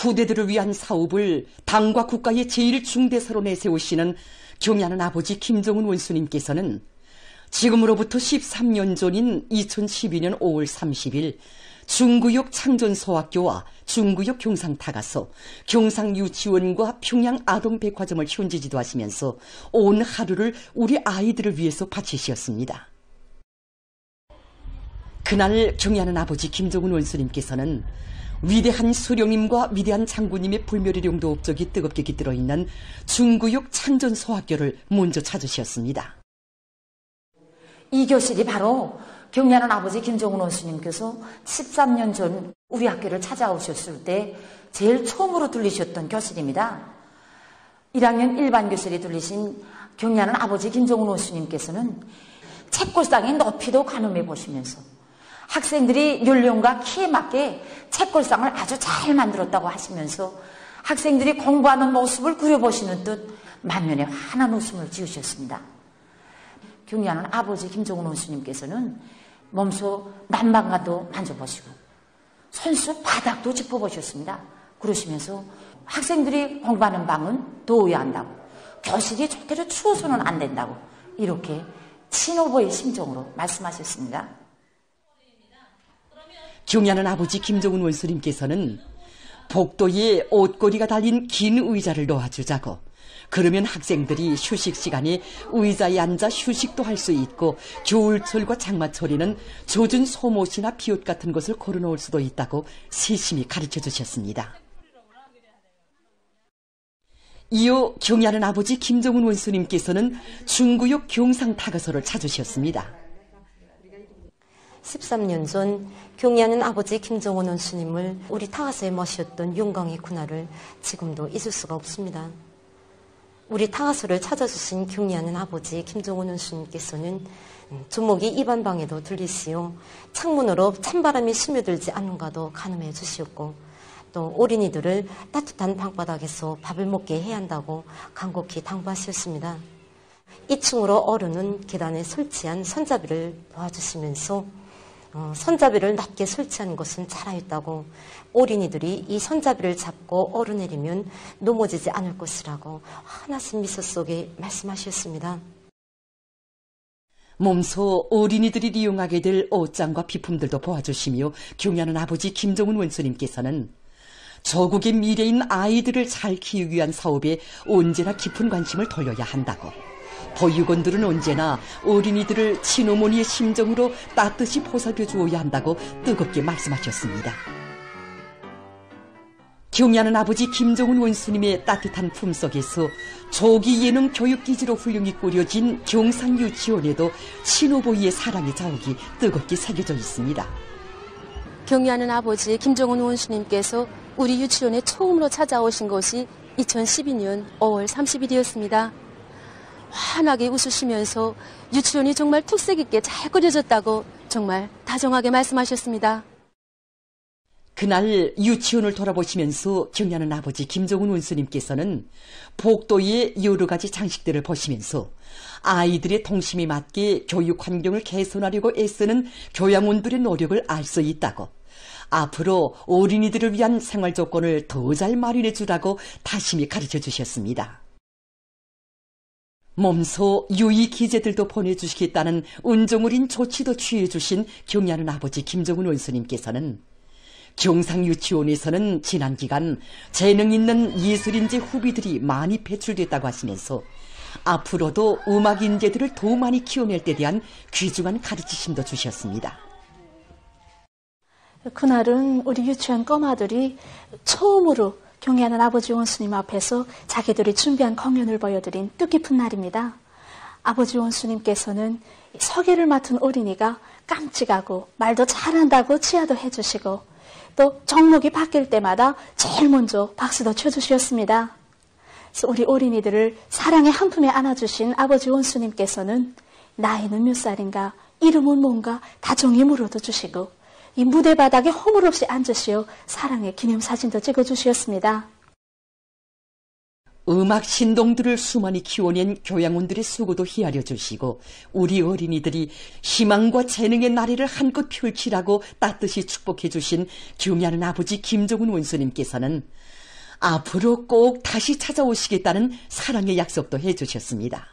후대들을 위한 사업을 당과 국가의 제일 중대사로 내세우시는 경애하는 아버지 김정은 원수님께서는 지금으로부터 13년 전인 2012년 5월 30일 중구역 창전소학교와 중구역 경상타가서, 경상유치원과 평양아동백화점을 현지 지도하시면서 온 하루를 우리 아이들을 위해서 바치셨습니다. 그날 경애하는 아버지 김정은 원수님께서는 위대한 수령님과 위대한 장군님의 불멸의룡도 업적이 뜨겁게 깃들어 있는 중구역 창전소학교를 먼저 찾으셨습니다. 이 교실이 바로 경애하는 아버지 김정은 원수님께서 13년 전 우리 학교를 찾아오셨을 때 제일 처음으로 들리셨던 교실입니다. 1학년 일반 교실에 들리신 경애하는 아버지 김정은 원수님께서는 책골상의 높이도 가늠해 보시면서 학생들이 연령과 키에 맞게 책골상을 아주 잘 만들었다고 하시면서 학생들이 공부하는 모습을 그려보시는 듯 만면에 환한 웃음을 지으셨습니다. 경애하는 아버지 김정은 원수님께서는 몸소 난방관도 만져보시고 손수 바닥도 짚어보셨습니다. 그러시면서 학생들이 공부하는 방은 더워야 한다고, 교실이 절대로 추워서는 안 된다고, 이렇게 친오보의 심정으로 말씀하셨습니다. 경애하는 아버지 김정은 원수님께서는 복도에 옷걸이가 달린 긴 의자를 놓아주자고, 그러면 학생들이 휴식 시간에 의자에 앉아 휴식도 할 수 있고 겨울철과 장마철에는 젖은 소못이나 비옷 같은 것을 걸어놓을 수도 있다고 세심히 가르쳐 주셨습니다. 이어 경애하는 아버지 김정은 원수님께서는 중구역 경상타가서를 찾으셨습니다. 13년 전 경애하는 아버지 김정은 원수님을 우리 타가서에 모셨던 영광의 그날을 지금도 잊을 수가 없습니다. 우리 타가서를 찾아주신 경애하는 아버지 김정은 원수님께서는 주먹이 입안방에도 들리시오, 창문으로 찬바람이 스며들지 않는가도 가늠해 주시었고, 또 어린이들을 따뜻한 방바닥에서 밥을 먹게 해야 한다고 간곡히 당부하셨습니다. 2층으로 오르는 계단에 설치한 손잡이를 도와주시면서 손잡이를 낮게 설치하는 것은 잘하였다고, 어린이들이 이 손잡이를 잡고 오르내리면 넘어지지 않을 것이라고 환하신 미소 속에 말씀하셨습니다. 몸소 어린이들이 이용하게 될 옷장과 비품들도 보아주시며 경애하는 아버지 김정은 원수님께서는 조국의 미래인 아이들을 잘 키우기 위한 사업에 언제나 깊은 관심을 돌려야 한다고, 보육원들은 언제나 어린이들을 친어머니의 심정으로 따뜻이 보살펴 주어야 한다고 뜨겁게 말씀하셨습니다. 경애하는 아버지 김정은 원수님의 따뜻한 품속에서 조기 예능 교육기지로 훌륭히 꾸려진 경상유치원에도 친오보이의 사랑의 자욱이 뜨겁게 새겨져 있습니다. 경애하는 아버지 김정은 원수님께서 우리 유치원에 처음으로 찾아오신 것이 2012년 5월 30일이었습니다. 환하게 웃으시면서 유치원이 정말 특색 있게 잘 꾸려졌다고 정말 다정하게 말씀하셨습니다. 그날 유치원을 돌아보시면서 경애하는 아버지 김정은 원수님께서는 복도의 여러 가지 장식들을 보시면서 아이들의 통심에 맞게 교육 환경을 개선하려고 애쓰는 교양원들의 노력을 알 수 있다고, 앞으로 어린이들을 위한 생활 조건을 더 잘 마련해 주라고 다심히 가르쳐 주셨습니다. 몸소 유의 기재들도 보내주시겠다는 은종어린 조치도 취해주신 경애하는 아버지 김정은 원수님께서는 경상유치원에서는 지난 기간 재능 있는 예술인재 후비들이 많이 배출됐다고 하시면서 앞으로도 음악 인재들을 더 많이 키워낼 데 대한 귀중한 가르치심도 주셨습니다. 그날은 우리 유치원 꼬마들이 처음으로 경애하는 아버지 원수님 앞에서 자기들이 준비한 공연을 보여드린 뜻깊은 날입니다. 아버지 원수님께서는 서계를 맡은 어린이가 깜찍하고 말도 잘한다고 치하도 해주시고, 또 종목이 바뀔 때마다 제일 먼저 박수도 쳐주셨습니다. 그래서 우리 어린이들을 사랑의 한 품에 안아주신 아버지 원수님께서는 나이는 몇 살인가, 이름은 뭔가 다정히 물어도 주시고, 이 무대 바닥에 허물없이 앉으시어 사랑의 기념사진도 찍어주셨습니다. 음악 신동들을 수많이 키워낸 교양원들의 수고도 헤아려 주시고, 우리 어린이들이 희망과 재능의 나래를 한껏 펼치라고 따뜻이 축복해 주신 경애하는 아버지 김정은 원수님께서는 앞으로 꼭 다시 찾아오시겠다는 사랑의 약속도 해주셨습니다.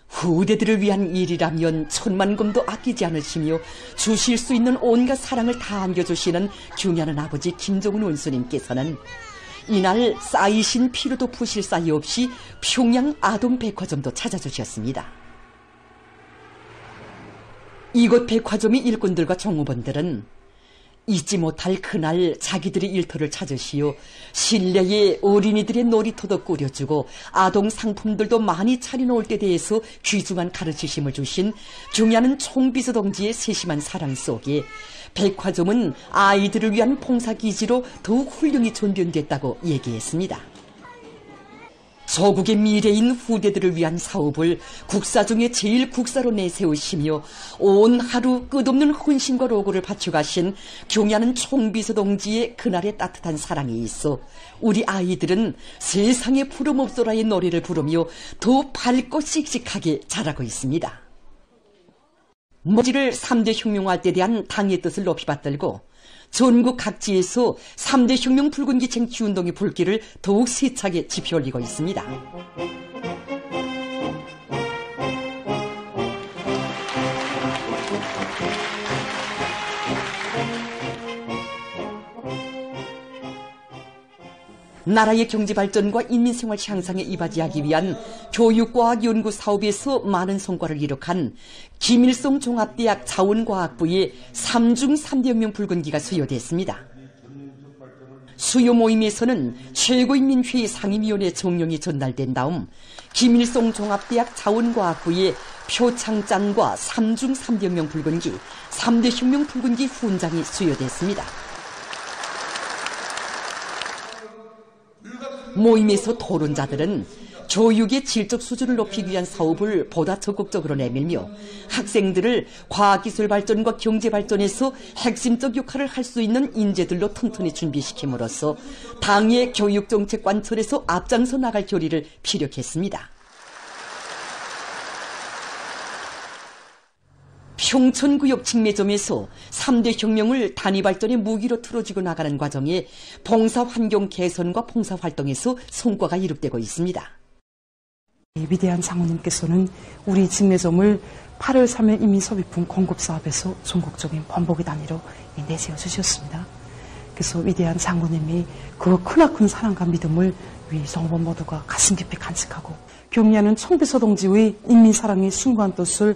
후대들을 위한 일이라면 천만금도 아끼지 않으시며 주실 수 있는 온갖 사랑을 다 안겨주시는 경애하는 아버지 김종훈 원수님께서는 이날 쌓이신 피로도 푸실 사이 없이 평양 아동백화점도 찾아주셨습니다. 이곳 백화점의 일꾼들과 종업원들은 잊지 못할 그날 자기들의 일터를 찾으시어 실내에 어린이들의 놀이터도 꾸려주고 아동 상품들도 많이 차려놓을 때 대해서 귀중한 가르치심을 주신 경애하는 총비서 동지의 세심한 사랑 속에 백화점은 아이들을 위한 봉사기지로 더욱 훌륭히 존변됐다고 얘기했습니다. 조국의 미래인 후대들을 위한 사업을 국사 중에 제일 국사로 내세우시며 온 하루 끝없는 헌신과 로고를 바쳐가신 경애하는 총비서 동지의 그날의 따뜻한 사랑이 있어 우리 아이들은 세상의 푸름없소라의 노래를 부르며 더 밝고 씩씩하게 자라고 있습니다. 머지를 3대 혁명할 때 대한 당의 뜻을 높이 받들고 전국 각지에서 3대 혁명 붉은기 쟁취운동의 불길을 더욱 세차게 지펴올리고 있습니다. 나라의 경제발전과 인민생활 향상에 이바지하기 위한 교육과학 연구 사업에서 많은 성과를 이룩한 김일성 종합대학 자원과학부의 3중 3대 혁명 붉은기가 수여됐습니다. 수요 모임에서는 최고인민회의 상임위원회 정령이 전달된 다음 김일성 종합대학 자원과학부의 표창장과 3중 3대 혁명 붉은기, 3대 혁명 붉은기 훈장이 수여됐습니다. 모임에서 토론자들은 교육의 질적 수준을 높이기 위한 사업을 보다 적극적으로 내밀며 학생들을 과학기술 발전과 경제 발전에서 핵심적 역할을 할 수 있는 인재들로 튼튼히 준비시킴으로써 당의 교육정책 관철에서 앞장서 나갈 결의를 피력했습니다. 평촌구역 직매점에서 3대 혁명을 단위발전의 무기로 틀어지고 나가는 과정에 봉사환경 개선과 봉사활동에서 성과가 이룩되고 있습니다. 위대한 장모님께서는 우리 직매점을 8월 3일 인민소비품 공급사업에서 전국적인 번복의 단위로 내세워 주셨습니다. 그래서 위대한 장모님이 그 크나큰 사랑과 믿음을 우리 종업원 모두가 가슴 깊이 간직하고 경애하는 총비서 동지의 인민사랑의 숭고한 뜻을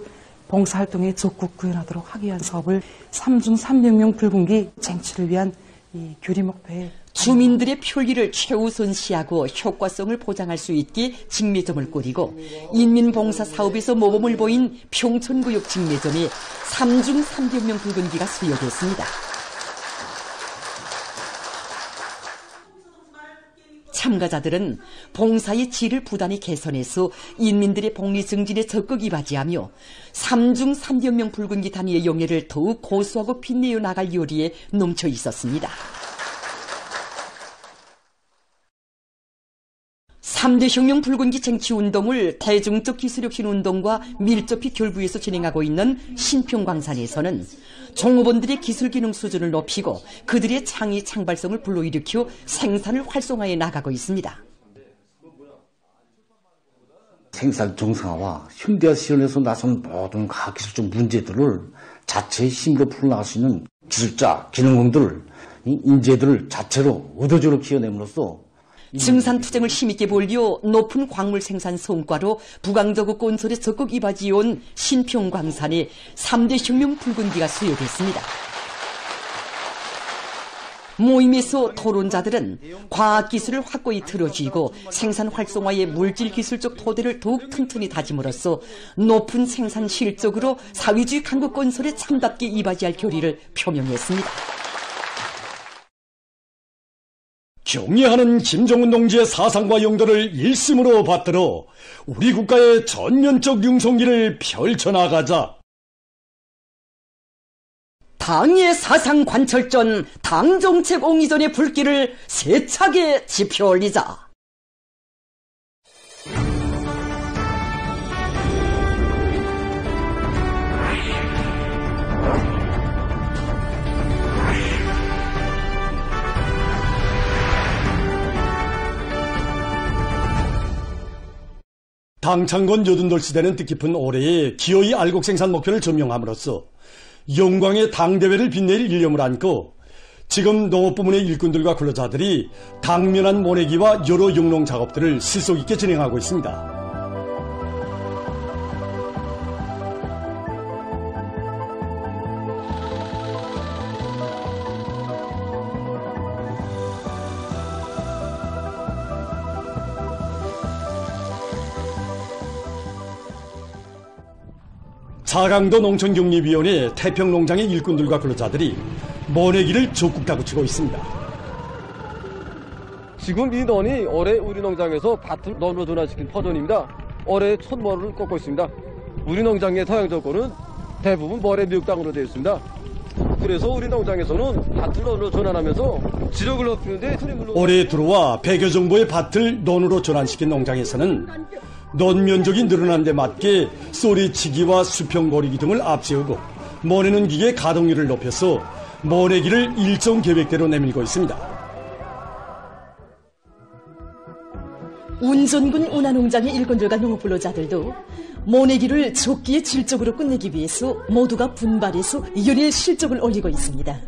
봉사활동에 적극 구현하도록 하기 위한 사업을 3중 3혁명 붉은기 쟁취를 위한 이 교리 목표에 주민들의 편리를 최우선시하고 효과성을 보장할 수 있게 직매점을 꾸리고 인민봉사 사업에서 모범을 보인 평촌구역 직매점에 3중 3혁명 붉은기가 수여됐습니다. 참가자들은 봉사의 질을 부단히 개선해서 인민들의 복리 증진에 적극 이바지하며 3중 3혁명 붉은기 단위의 영예를 더욱 고수하고 빛내어 나갈 요리에 넘쳐 있었습니다. 3대 혁명 붉은기 쟁취운동을 대중적 기술혁신 운동과 밀접히 결부해서 진행하고 있는 신평광산에서는 종업원들의 기술기능 수준을 높이고 그들의 창의 창발성을 불러일으켜 생산을 활성화해 나가고 있습니다. 생산 정상화와 현대화 실현에서 나선 모든 과학기술적 문제들을 자체의 힘으로 풀어나갈 수 있는 기술자, 기능공들을, 인재들을 자체로 의도적으로 키워냄으로써 증산투쟁을 힘있게 벌려 높은 광물 생산 성과로 부강저구 건설에 적극 이바지해온 신평광산에 3대 혁명 붉은기가 수여됐습니다. 모임에서 토론자들은 과학기술을 확고히 틀어쥐고 생산 활성화의 물질기술적 토대를 더욱 튼튼히 다짐으로써 높은 생산 실적으로 사회주의 강국 건설에 참답게 이바지할 결의를 표명했습니다. 경애하는 김정은 동지의 사상과 용도를 일심으로 받들어 우리 국가의 전면적 융성기를 펼쳐나가자. 당의 사상 관철전, 당정책 옹이전의 불길을 세차게 지펴올리자. 방창건 여든돌시대는 뜻깊은 올해의 기어이 알곡 생산 목표를 점령함으로써 영광의 당대회를 빛낼 일념을 안고 지금 농업부문의 일꾼들과 근로자들이 당면한 모내기와 여러 영농 작업들을 실속 있게 진행하고 있습니다. 사강도 농촌격립위원회 태평농장의 일꾼들과 근로자들이 모내기를 적극 다구치고 있습니다. 지금 이 논이 올해 우리 농장에서 밭을 논으로 전환시킨 퍼전입니다. 올해 첫 모를 꺾고 있습니다. 우리 농장의 토양 조건은 대부분 모래 미역 땅으로 되어 있습니다. 그래서 우리 농장에서는 밭을 논으로 전환하면서 지력을 높이는데 올해 들어와 100여 정도의 밭을 논으로 전환시킨 농장에서는 논 면적이 늘어난 데 맞게 쏘리치기와 수평고리기 등을 앞세우고 모내는 기계 가동률을 높여서 모내기를 일정 계획대로 내밀고 있습니다. 운전군 운하농장의 일꾼들과 농업근로자들도 모내기를 적기에 질적으로 끝내기 위해서 모두가 분발해서 연일 실적을 올리고 있습니다.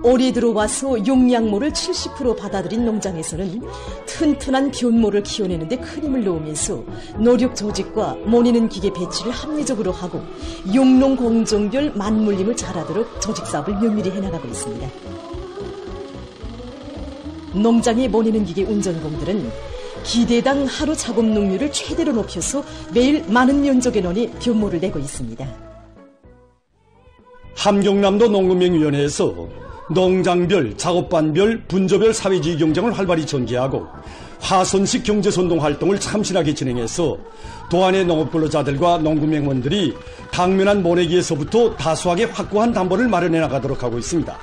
올해 들어와서 용량모를 70% 받아들인 농장에서는 튼튼한 변모를 키워내는데 큰 힘을 놓으면서 노력 조직과 모내는 기계 배치를 합리적으로 하고 용농 공정별 맞물림을 잘하도록 조직사업을 면밀히 해나가고 있습니다. 농장의 모내는 기계 운전공들은 기대당 하루 작업 능률을 최대로 높여서 매일 많은 면적의 논에 변모를 내고 있습니다. 함경남도 농금맹위원회에서 농장별, 작업반별, 분조별 사회주의 경쟁을 활발히 전개하고 화선식 경제선동 활동을 참신하게 진행해서 도안의 농업근로자들과 농구맹원들이 당면한 모내기에서부터 다수하게 확고한 담보를 마련해 나가도록 하고 있습니다.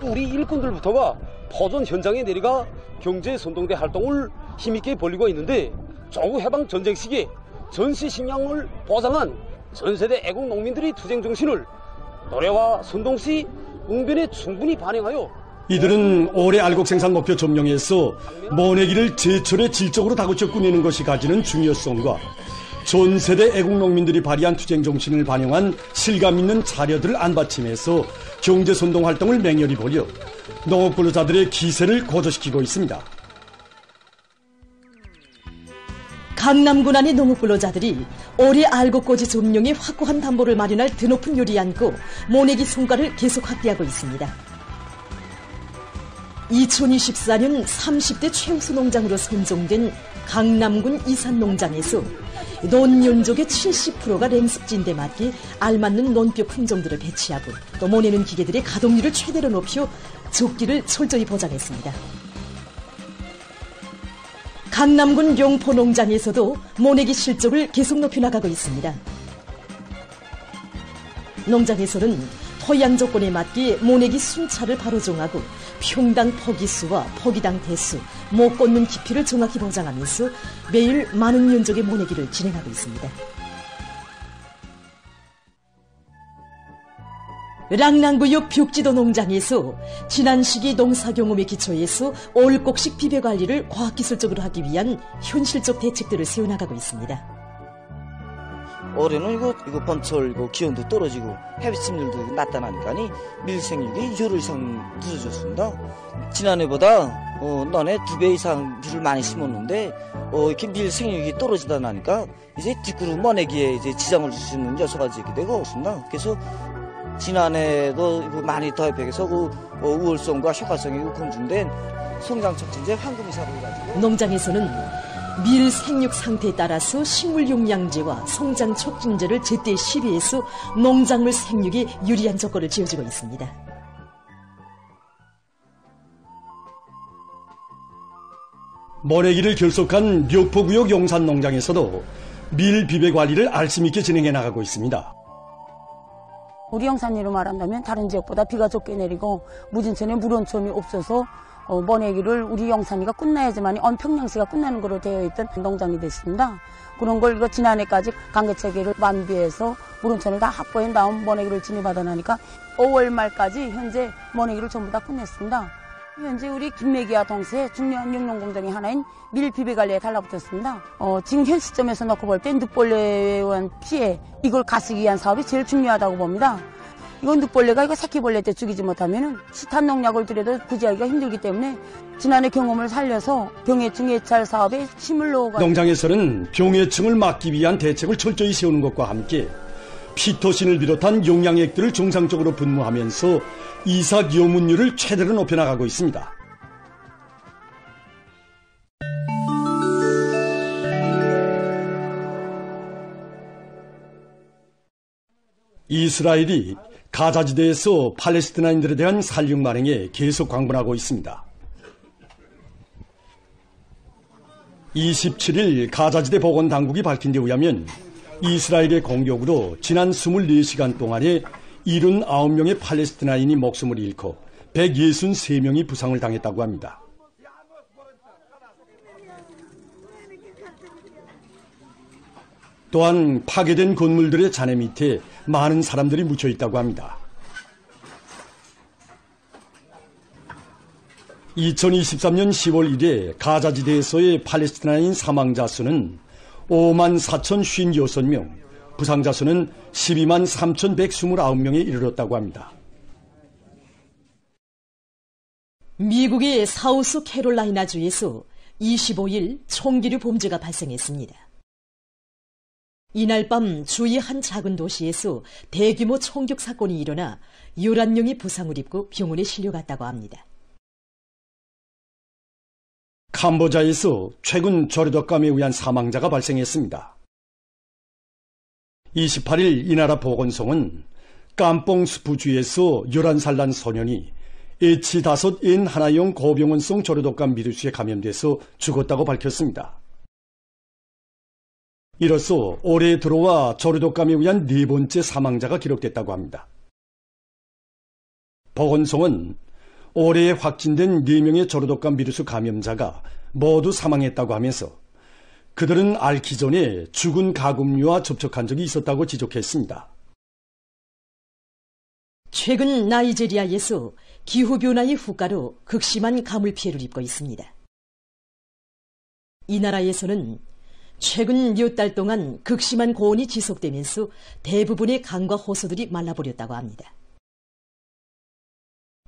우리 일꾼들부터가 포전 현장에 내려가 경제선동대 활동을 힘있게 벌이고 있는데 조국 해방 전쟁 시기에 전시 식량을 보상한 전세대 애국 농민들의 투쟁 정신을 노래와 선동시 응변에 충분히 반영하여 이들은 올해 알곡 생산 목표 점령에서 모내기를 제철의 질적으로 다구쳐 꾸미는 것이 가지는 중요성과 전 세대 애국 농민들이 발휘한 투쟁 정신을 반영한 실감 있는 자료들을 안받침해서 경제선동 활동을 맹렬히 벌여 농업근로자들의 기세를 고조시키고 있습니다. 강남군 안의 농업근로자들이 올해 알곡고지 점령에 확고한 담보를 마련할 드높은 요리 안고 모내기 성과를 계속 확대하고 있습니다. 2024년 30대 최우수 농장으로 선정된 강남군 이산농장에서 논 면적의 70%가 랭습지인데 맞게 알맞는 논뼈 품종들을 배치하고 또 모내는 기계들의 가동률을 최대로 높여 적기를 철저히 보장했습니다. 강남군 용포농장에서도 모내기 실적을 계속 높여나가고 있습니다. 농장에서는 토양 조건에 맞게 모내기 순차를 바로 정하고 평당 포기수와 포기당 대수, 못 꽂는 깊이를 정확히 보장하면서 매일 많은 면적의 모내기를 진행하고 있습니다. 랑랑구역 벽지도 농장에서 지난 시기 농사 경험에 기초해서 올곡식 비배 관리를 과학기술적으로 하기 위한 현실적 대책들을 세워나가고 있습니다. 올해는 이거 봄철 기온도 떨어지고 햇빛 침률도 나타나니까니 밀생육이 열흘 이상 늦어졌습니다. 지난해보다 논에 2배 이상 밀을 많이 심었는데 이렇게 밀생육이 떨어지다 나니까 이제 뒷그루 모내기에 이제 지장을 줄 수 있는 요소가 있게 되고 있습니다. 그래서 지난해도 많이 더해서 우월성과 효과성이 검증된 성장 촉진제 황금이사를 가지고 농장에서는 밀 생육 상태에 따라서 식물 용량제와 성장 촉진제를 제때 시비해서 농작물 생육에 유리한 조건을 지어주고 있습니다. 모내기를 결속한 묘포구역 용산농장에서도 밀 비배 관리를 알심 있게 진행해 나가고 있습니다. 우리 영산리로 말한다면 다른 지역보다 비가 적게 내리고 무진천에 물원점이 없어서 모내기를 우리 영산리가 끝나야지만 언평양시가 끝나는 거로 되어 있던 농장이 됐습니다. 그런 걸 지난해까지 관계체계를 완비해서 물원천을 다 확보한 다음 모내기를 진입하다 나니까 5월 말까지 현재 모내기를 전부 다 끝냈습니다. 현재 우리 김매기와 동시에 중요한 육농공장의 하나인 밀비배관리에 달라붙었습니다. 지금 현 시점에서 놓고 볼 때 늑벌레에 의한 피해, 이걸 가시기 위한 사업이 제일 중요하다고 봅니다. 이건 늑벌레가 이거 새끼벌레 때 죽이지 못하면 시탄 농약을 들여도 구제하기가 힘들기 때문에 지난해 경험을 살려서 병해충 예찰 사업에 힘을 넣어가 농장에서는 병해충을 막기 위한 대책을 철저히 세우는 것과 함께 피토신을 비롯한 용량액들을 정상적으로 분무하면서 이삭 요문율을 최대로 높여나가고 있습니다. 이스라엘이 가자지대에서 팔레스티나인들에 대한 살육 만행에 계속 광분하고 있습니다. 27일 가자지대 보건당국이 밝힌 데 의하면 이스라엘의 공격으로 지난 24시간 동안에 79명의 팔레스티나인이 목숨을 잃고 163명이 부상을 당했다고 합니다. 또한 파괴된 건물들의 잔해 밑에 많은 사람들이 묻혀 있다고 합니다. 2023년 10월 1일 가자지대에서의 팔레스티나인 사망자 수는 54,056명, 부상자 수는 123,129명에 이르렀다고 합니다. 미국의 사우스 캐롤라이나주에서 25일 총기류 범죄가 발생했습니다. 이날 밤 주의 한 작은 도시에서 대규모 총격 사건이 일어나 11명이 부상을 입고 병원에 실려갔다고 합니다. 캄보자에서 최근 저류독감에 의한 사망자가 발생했습니다. 28일 이 나라 보건성은 깜뽕스푸주에서 11살 난 소년이 H5N1형 고병원성 저류독감 비루스에 감염돼서 죽었다고 밝혔습니다. 이로써 올해 들어와 저류독감에 의한 4번째 사망자가 기록됐다고 합니다. 보건성은 올해 확진된 4명의 저류독감 비루스 감염자가 모두 사망했다고 하면서 그들은 앓기 전에 죽은 가금류와 접촉한 적이 있었다고 지적했습니다. 최근 나이제리아에서 기후변화의 후가로 극심한 가물 피해를 입고 있습니다. 이 나라에서는 최근 몇 달 동안 극심한 고온이 지속되면서 대부분의 강과 호수들이 말라버렸다고 합니다.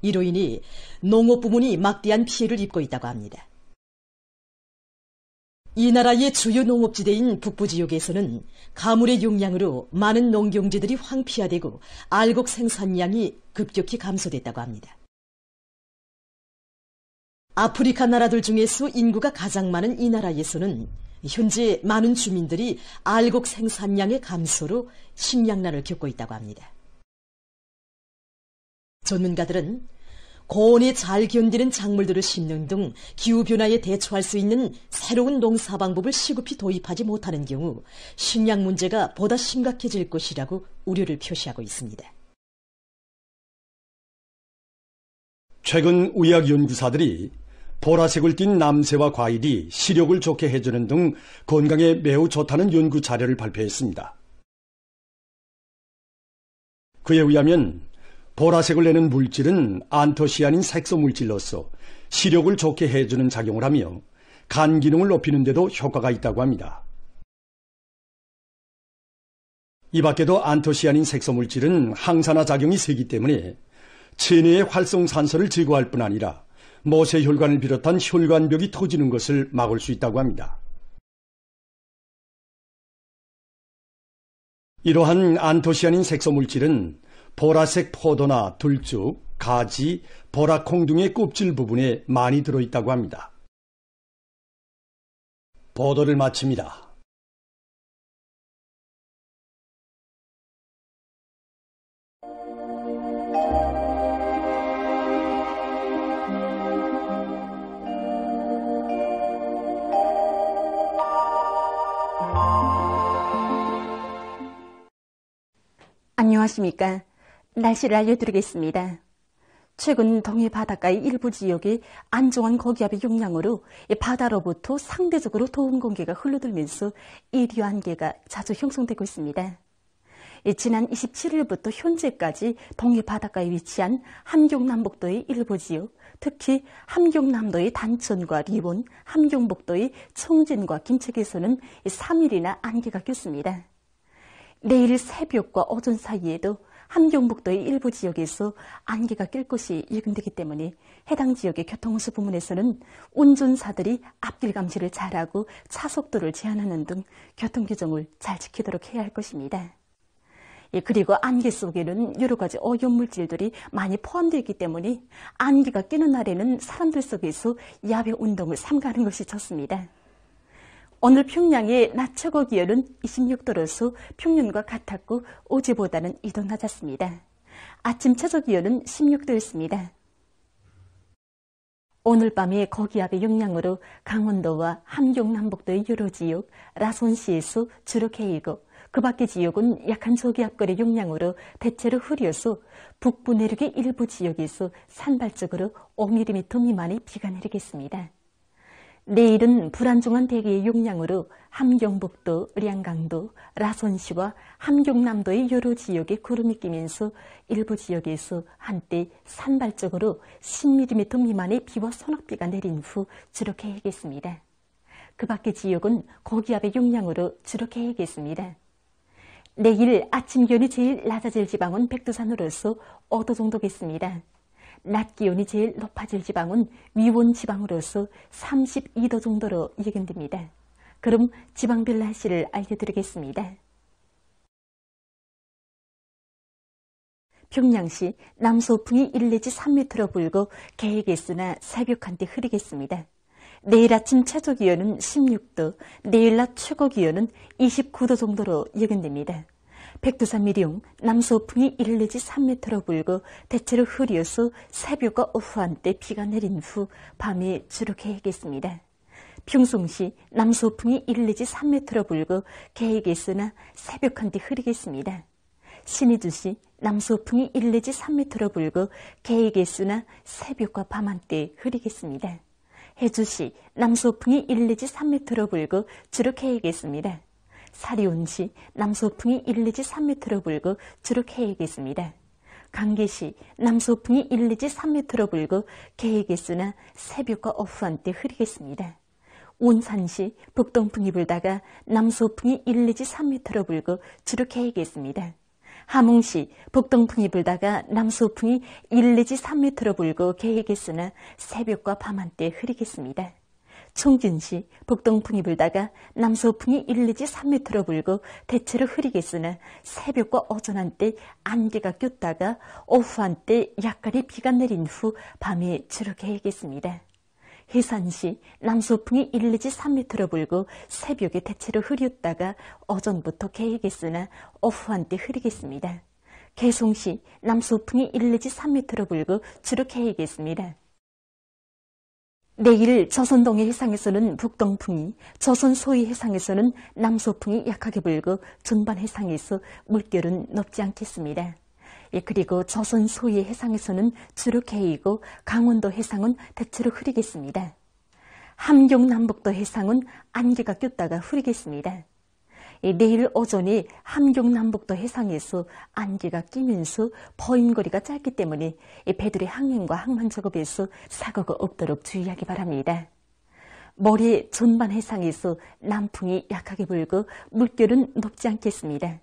이로 인해 농업 부문이 막대한 피해를 입고 있다고 합니다. 이 나라의 주요 농업지대인 북부 지역에서는 가물의 용량으로 많은 농경지들이 황폐화되고 알곡 생산량이 급격히 감소됐다고 합니다. 아프리카 나라들 중에서 인구가 가장 많은 이 나라에서는 현재 많은 주민들이 알곡 생산량의 감소로 식량난을 겪고 있다고 합니다. 전문가들은 고온에 잘 견디는 작물들을 심는 등 기후변화에 대처할 수 있는 새로운 농사 방법을 시급히 도입하지 못하는 경우 식량 문제가 보다 심각해질 것이라고 우려를 표시하고 있습니다. 최근 의학연구사들이 보라색을 띤 남새와 과일이 시력을 좋게 해주는 등 건강에 매우 좋다는 연구 자료를 발표했습니다. 그에 의하면 보라색을 내는 물질은 안토시아닌 색소 물질로서 시력을 좋게 해주는 작용을 하며 간 기능을 높이는 데도 효과가 있다고 합니다. 이 밖에도 안토시아닌 색소 물질은 항산화 작용이 세기 때문에 체내의 활성산소를 제거할 뿐 아니라 모세혈관을 비롯한 혈관벽이 터지는 것을 막을 수 있다고 합니다. 이러한 안토시아닌 색소 물질은 보라색 포도나 들쭉, 가지, 보라콩 등의 껍질 부분에 많이 들어있다고 합니다. 보도를 마칩니다. 안녕하십니까. 날씨를 알려드리겠습니다. 최근 동해 바닷가의 일부 지역에 안정한 고기압의 영향으로 바다로부터 상대적으로 더운 공기가 흘러들면서 이류 안개가 자주 형성되고 있습니다. 지난 27일부터 현재까지 동해 바닷가에 위치한 함경남북도의 일부 지역, 특히 함경남도의 단천과 리본, 함경북도의 청진과 김책에서는 3일이나 안개가 꼈습니다. 내일 새벽과 오전 사이에도 함경북도의 일부 지역에서 안개가 낄 것이 예견되기 때문에 해당 지역의 교통운수 부문에서는 운전사들이 앞길 감시를 잘하고 차속도를 제한하는 등 교통규정을 잘 지키도록 해야 할 것입니다. 그리고 안개 속에는 여러 가지 오염물질들이 많이 포함되어 있기 때문에 안개가 끼는 날에는 사람들 속에서 야외 운동을 삼가하는 것이 좋습니다. 오늘 평양의 낮 최고 기온은 26도로서 평년과 같았고 어제보다는 2도 낮았습니다. 아침 최저 기온은 16도였습니다. 오늘 밤에 고기압의 영향으로 강원도와 함경남북도의 여러 지역, 라손시에서 주로 개이고 그 밖의 지역은 약한 저기압골의 영향으로 대체로 흐려서 북부 내륙의 일부 지역에서 산발적으로 5mm 미만의 비가 내리겠습니다. 내일은 불안정한 대기의 영향으로 함경북도, 량강도, 라손시와 함경남도의 여러 지역에 구름이 끼면서 일부 지역에서 한때 산발적으로 10mm 미만의 비와 소낙비가 내린 후 주로 개이겠습니다. 그 밖의 지역은 고기압의 영향으로 주로 개이겠습니다. 내일 아침 기온이 제일 낮아질 지방은 백두산으로서 5도 정도겠습니다. 낮 기온이 제일 높아질 지방은 위원 지방으로서 32도 정도로 예견됩니다. 그럼 지방별 날씨를 알려드리겠습니다. 평양시 남서풍이 1 내지 3m로 불고 개에게으나 새벽 한때 흐리겠습니다. 내일 아침 최저 기온은 16도, 내일 낮 최고 기온은 29도 정도로 예견됩니다. 백두산 미령 남서풍이 1 내지 3m로 불고 대체로 흐려서 새벽과 오후 한때 비가 내린 후 밤에 주로 개이겠습니다. 평송시 남서풍이 1 내지 3m로 불고 개이겠으나 새벽 한때 흐리겠습니다. 신의주시 남서풍이 1 내지 3m로 불고 개이겠으나 새벽과 밤 한때 흐리겠습니다. 해주시 남서풍이 1 내지 3m로 불고 주로 개이겠습니다. 사리온시 남서풍이 1 내지 3m로 불고 주로 개이겠습니다. 강계시 남서풍이 1 내지 3m로 불고 개이겠으나 새벽과 오후 한때 흐리겠습니다. 온산시 북동풍이 불다가 남서풍이 1 내지 3m로 불고 주로 개이겠습니다. 함흥시 북동풍이 불다가 남서풍이 1 내지 3m로 불고 개이겠으나 새벽과 밤 한때 흐리겠습니다. 청진시 북동풍이 불다가 남서풍이 1 내지 3m로 불고 대체로 흐리겠으나 새벽과 오전 한때 안개가 꼈다가 오후 한때 약간의 비가 내린 후 밤에 주로 개이겠습니다. 해산시 남서풍이 1 내지 3m로 불고 새벽에 대체로 흐렸다가 오전부터 개이겠으나 오후 한때 흐리겠습니다. 개송시 남서풍이 1 내지 3m로 불고 주로 개이겠습니다. 내일 조선 동해 해상에서는 북동풍이, 조선 소위 해상에서는 남서풍이 약하게 불고 전반 해상에서 물결은 높지 않겠습니다. 그리고 조선 소위 해상에서는 주로 개이고 강원도 해상은 대체로 흐리겠습니다. 함경남북도 해상은 안개가 꼈다가 흐리겠습니다. 내일 오전에 함경남북도 해상에서 안개가 끼면서 포인거리가 짧기 때문에 배들의 항행과 항만 작업에서 사고가 없도록 주의하기 바랍니다. 모레 전반 해상에서 남풍이 약하게 불고 물결은 높지 않겠습니다.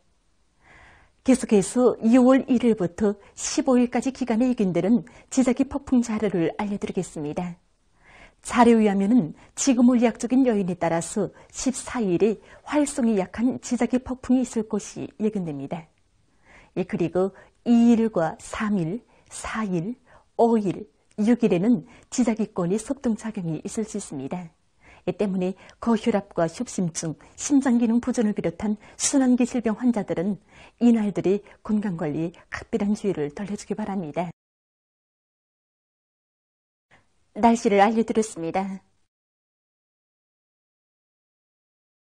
계속해서 2월 1일부터 15일까지 기간에 예견되는 지자기 폭풍 자료를 알려드리겠습니다. 자료에 의하면 지구 물리학적인 요인에 따라서 14일에 활성이 약한 지자기 폭풍이 있을 것이 예견됩니다. 그리고 2일과 3일, 4일, 5일, 6일에는 지자기권의 속동작용이 있을 수 있습니다. 때문에 고혈압과 협심증, 심장기능 부전을 비롯한 순환기 질병 환자들은 이날들이 건강관리에 각별한 주의를 돌려주기 바랍니다. 날씨를 알려드렸습니다.